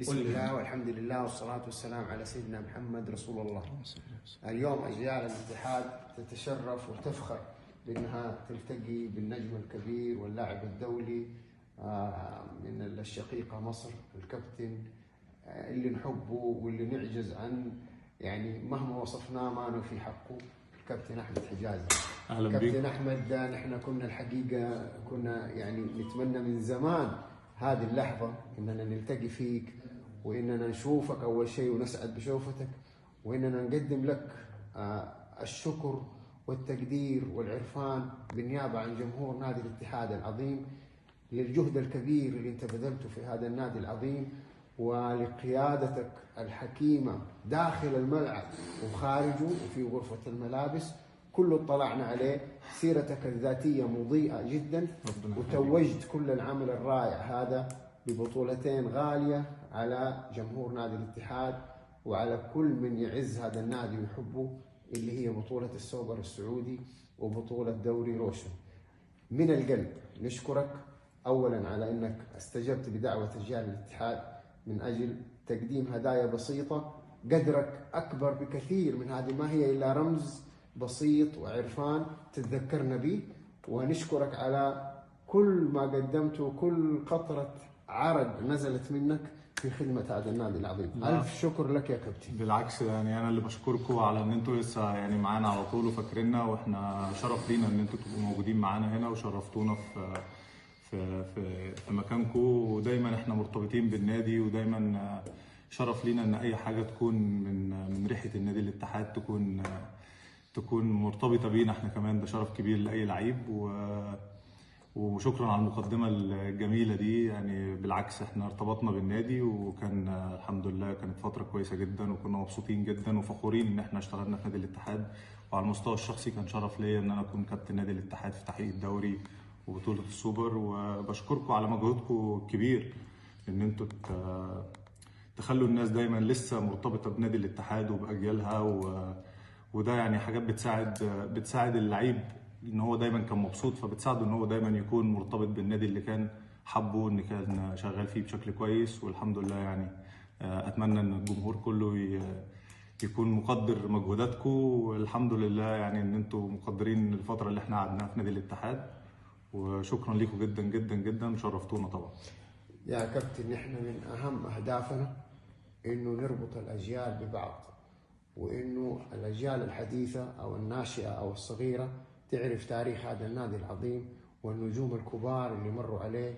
بسم الله والحمد لله والصلاة والسلام على سيدنا محمد رسول الله. اليوم أجيال الاتحاد تتشرف وتفخر بأنها تلتقي بالنجم الكبير واللاعب الدولي من الشقيقة مصر، الكابتن اللي نحبه واللي نعجز عن يعني مهما وصفناه ما نوفي حقه، الكابتن أحمد حجازي. أهلا بك كابتن أحمد، نحن كنا الحقيقة يعني نتمنى من زمان هذه اللحظة إننا نلتقي فيك وإننا نشوفك أول شيء ونسعد بشوفتك، وإننا نقدم لك الشكر والتقدير والعرفان بالنيابة عن جمهور نادي الاتحاد العظيم للجهد الكبير اللي انت بذلته في هذا النادي العظيم، ولقيادتك الحكيمة داخل الملعب وخارجه وفي غرفة الملابس. كله اطلعنا عليه، سيرتك الذاتية مضيئة جدا، وتوجت كل العمل الرائع هذا ببطولتين غالية على جمهور نادي الاتحاد وعلى كل من يعز هذا النادي ويحبه، اللي هي بطولة السوبر السعودي وبطولة دوري روشن. من القلب نشكرك أولا على أنك استجبت بدعوة رجال الاتحاد من أجل تقديم هدايا بسيطة. قدرك أكبر بكثير من هذه، ما هي إلا رمز بسيط وعرفان تتذكرنا به، ونشكرك على كل ما قدمته وكل قطرة عرق نزلت منك في خدمة هذا النادي العظيم. ألف شكر لك يا كابتن. بالعكس، يعني أنا اللي بشكركم على إن أنتوا لسه يعني معانا على طول وفاكريننا، وإحنا شرف لينا إن أنتوا تبقوا موجودين معانا هنا وشرفتونا في مكانكم، ودايما إحنا مرتبطين بالنادي، ودايما شرف لينا إن أي حاجة تكون من ريحة النادي الاتحاد تكون مرتبطة بينا إحنا كمان. ده شرف كبير لأي لعيب، وشكرا على المقدمة الجميلة دي. يعني بالعكس احنا ارتبطنا بالنادي، وكان الحمد لله كانت فترة كويسة جدا، وكنا مبسوطين جدا وفخورين ان احنا اشتغلنا في نادي الاتحاد. وعلى المستوى الشخصي كان شرف ليا ان انا اكون كابتن نادي الاتحاد في تحقيق الدوري وبطولة السوبر. وبشكركم على مجهودكم الكبير ان انتوا تخلوا الناس دايما لسه مرتبطة بنادي الاتحاد وبأجيالها، وده يعني حاجات بتساعد اللعيب ان هو دايما كان مبسوط، فبتساعده ان هو دايما يكون مرتبط بالنادي اللي كان حبه، ان كان شغال فيه بشكل كويس. والحمد لله يعني اتمنى ان الجمهور كله يكون مقدر مجهوداتكم، والحمد لله يعني ان انتم مقدرين الفتره اللي احنا قعدناها في نادي الاتحاد. وشكرا لكم جدا جدا جدا، شرفتونا طبعا. يا كابتن، احنا من اهم اهدافنا انه نربط الاجيال ببعض، وانه الاجيال الحديثه او الناشئه او الصغيره تعرف تاريخ هذا النادي العظيم والنجوم الكبار اللي مروا عليه